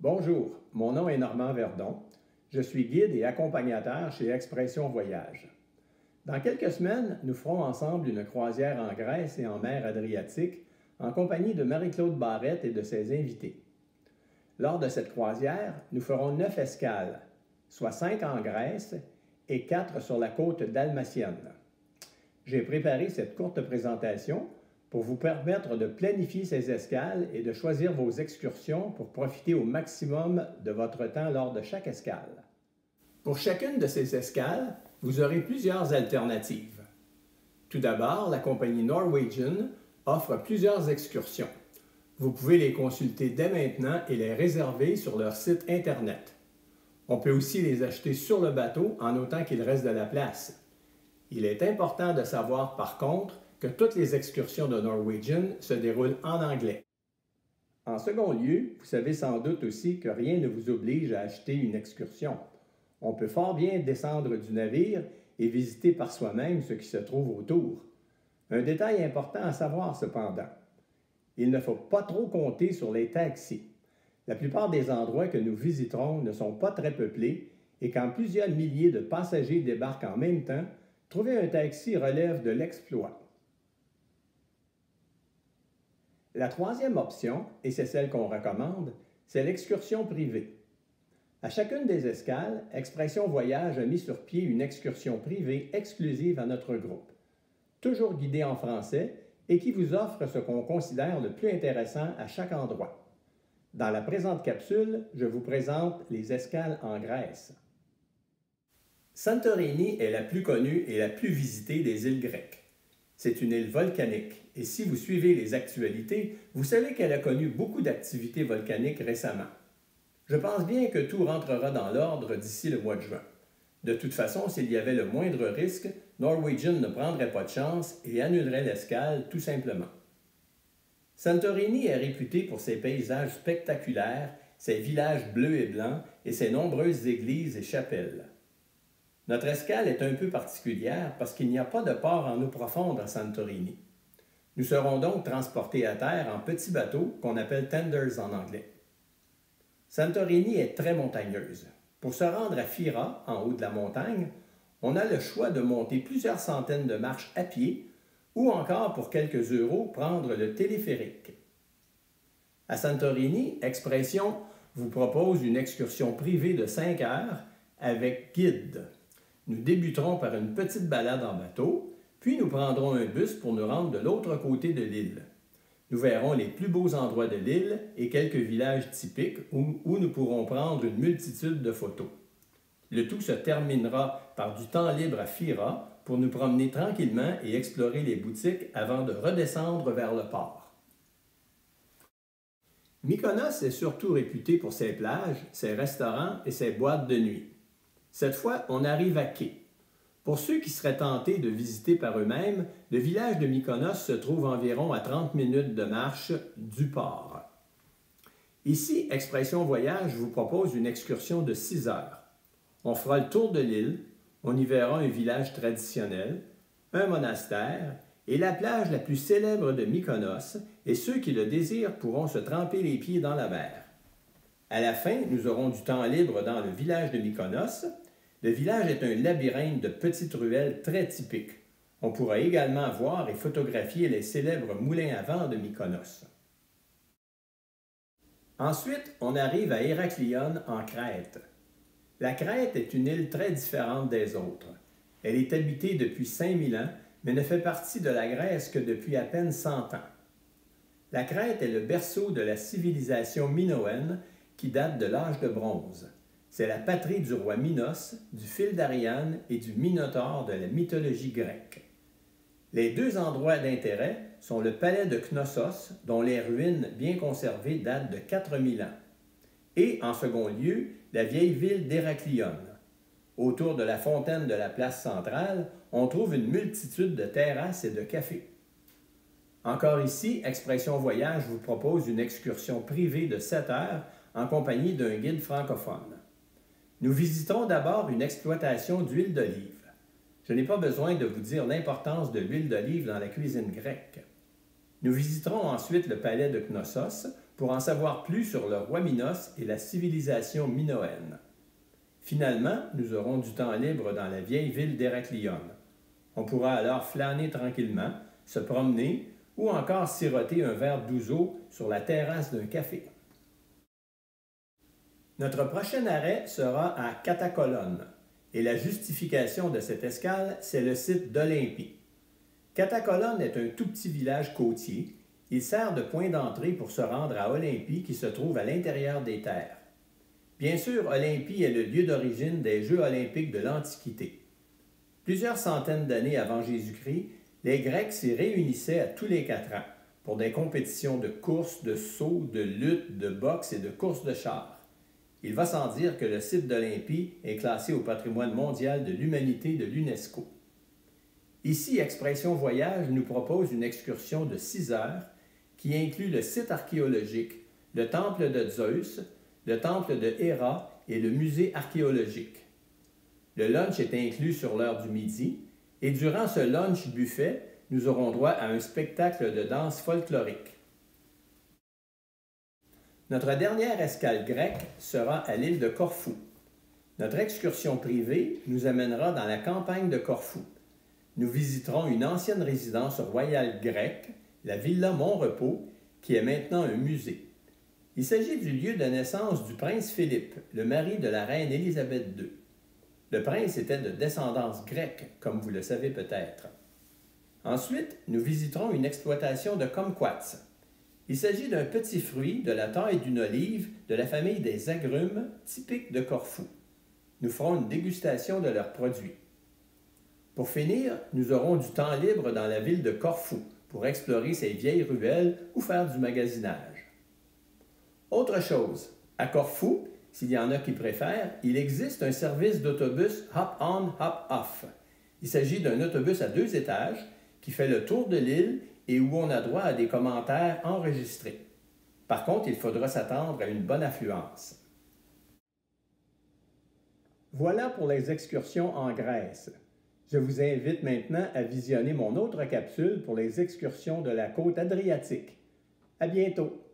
Bonjour, mon nom est Normand Verdon. Je suis guide et accompagnateur chez Expression Voyage. Dans quelques semaines, nous ferons ensemble une croisière en Grèce et en mer Adriatique en compagnie de Marie-Claude Barrette et de ses invités. Lors de cette croisière, nous ferons 9 escales, soit 5 en Grèce et 4 sur la côte dalmatienne. J'ai préparé cette courte présentation pour vous permettre de planifier ces escales et de choisir vos excursions pour profiter au maximum de votre temps lors de chaque escale. Pour chacune de ces escales, vous aurez plusieurs alternatives. Tout d'abord, la compagnie Norwegian offre plusieurs excursions. Vous pouvez les consulter dès maintenant et les réserver sur leur site Internet. On peut aussi les acheter sur le bateau en autant qu'il reste de la place. Il est important de savoir par contre que toutes les excursions de Norwegian se déroulent en anglais. En second lieu, vous savez sans doute aussi que rien ne vous oblige à acheter une excursion. On peut fort bien descendre du navire et visiter par soi-même ce qui se trouve autour. Un détail important à savoir cependant, il ne faut pas trop compter sur les taxis. La plupart des endroits que nous visiterons ne sont pas très peuplés et quand plusieurs milliers de passagers débarquent en même temps, trouver un taxi relève de l'exploit. La troisième option, et c'est celle qu'on recommande, c'est l'excursion privée. À chacune des escales, Expression Voyage a mis sur pied une excursion privée exclusive à notre groupe, toujours guidée en français et qui vous offre ce qu'on considère le plus intéressant à chaque endroit. Dans la présente capsule, je vous présente les escales en Grèce. Santorini est la plus connue et la plus visitée des îles grecques. C'est une île volcanique et si vous suivez les actualités, vous savez qu'elle a connu beaucoup d'activités volcaniques récemment. Je pense bien que tout rentrera dans l'ordre d'ici le mois de juin. De toute façon, s'il y avait le moindre risque, Norwegian ne prendrait pas de chance et annulerait l'escale tout simplement. Santorini est réputé pour ses paysages spectaculaires, ses villages bleus et blancs et ses nombreuses églises et chapelles. Notre escale est un peu particulière parce qu'il n'y a pas de port en eau profonde à Santorini. Nous serons donc transportés à terre en petits bateaux qu'on appelle tenders en anglais. Santorini est très montagneuse. Pour se rendre à Fyra, en haut de la montagne, on a le choix de monter plusieurs centaines de marches à pied ou encore pour quelques euros prendre le téléphérique. À Santorini, Expression vous propose une excursion privée de 5 heures avec guide. Nous débuterons par une petite balade en bateau, puis nous prendrons un bus pour nous rendre de l'autre côté de l'île. Nous verrons les plus beaux endroits de l'île et quelques villages typiques où nous pourrons prendre une multitude de photos. Le tout se terminera par du temps libre à Fyra pour nous promener tranquillement et explorer les boutiques avant de redescendre vers le port. Mykonos est surtout réputé pour ses plages, ses restaurants et ses boîtes de nuit. Cette fois, on arrive à quai. Pour ceux qui seraient tentés de visiter par eux-mêmes, le village de Mykonos se trouve environ à 30 minutes de marche du port. Ici, Expression Voyage vous propose une excursion de 6 heures. On fera le tour de l'île, on y verra un village traditionnel, un monastère et la plage la plus célèbre de Mykonos, et ceux qui le désirent pourront se tremper les pieds dans la mer. À la fin, nous aurons du temps libre dans le village de Mykonos. Le village est un labyrinthe de petites ruelles très typiques. On pourra également voir et photographier les célèbres moulins à vent de Mykonos. Ensuite, on arrive à Héraklion en Crète. La Crète est une île très différente des autres. Elle est habitée depuis 5000 ans, mais ne fait partie de la Grèce que depuis à peine 100 ans. La Crète est le berceau de la civilisation minoenne qui date de l'âge de bronze. C'est la patrie du roi Minos, du fil d'Ariane et du Minotaure de la mythologie grecque. Les deux endroits d'intérêt sont le palais de Knossos, dont les ruines bien conservées datent de 4000 ans, et, en second lieu, la vieille ville d'Héraklion. Autour de la fontaine de la place centrale, on trouve une multitude de terrasses et de cafés. Encore ici, Expression Voyage vous propose une excursion privée de 7 heures en compagnie d'un guide francophone. Nous visiterons d'abord une exploitation d'huile d'olive. Je n'ai pas besoin de vous dire l'importance de l'huile d'olive dans la cuisine grecque. Nous visiterons ensuite le palais de Knossos pour en savoir plus sur le roi Minos et la civilisation minoenne. Finalement, nous aurons du temps libre dans la vieille ville d'Héraclion. On pourra alors flâner tranquillement, se promener ou encore siroter un verre d'ouzo sur la terrasse d'un café. Notre prochain arrêt sera à Catacolonne, et la justification de cette escale, c'est le site d'Olympie. Catacolonne est un tout petit village côtier. Il sert de point d'entrée pour se rendre à Olympie qui se trouve à l'intérieur des terres. Bien sûr, Olympie est le lieu d'origine des Jeux olympiques de l'Antiquité. Plusieurs centaines d'années avant Jésus-Christ, les Grecs s'y réunissaient à tous les 4 ans pour des compétitions de course, de saut, de lutte, de boxe et de course de chars. Il va sans dire que le site d'Olympie est classé au patrimoine mondial de l'humanité de l'UNESCO. Ici, Expression Voyage nous propose une excursion de 6 heures qui inclut le site archéologique, le temple de Zeus, le temple de Héra et le musée archéologique. Le lunch est inclus sur l'heure du midi et durant ce lunch buffet, nous aurons droit à un spectacle de danse folklorique. Notre dernière escale grecque sera à l'île de Corfou. Notre excursion privée nous amènera dans la campagne de Corfou. Nous visiterons une ancienne résidence royale grecque, la Villa Montrepos, qui est maintenant un musée. Il s'agit du lieu de naissance du prince Philippe, le mari de la reine Élisabeth II. Le prince était de descendance grecque, comme vous le savez peut-être. Ensuite, nous visiterons une exploitation de kumquats. Il s'agit d'un petit fruit de la taille d'une olive de la famille des agrumes typiques de Corfou. Nous ferons une dégustation de leurs produits. Pour finir, nous aurons du temps libre dans la ville de Corfou pour explorer ses vieilles ruelles ou faire du magasinage. Autre chose, à Corfou, s'il y en a qui préfèrent, il existe un service d'autobus hop-on, hop-off. Il s'agit d'un autobus à 2 étages qui fait le tour de l'île et où on a droit à des commentaires enregistrés. Par contre, il faudra s'attendre à une bonne affluence. Voilà pour les excursions en Grèce. Je vous invite maintenant à visionner mon autre capsule pour les excursions de la côte adriatique. À bientôt!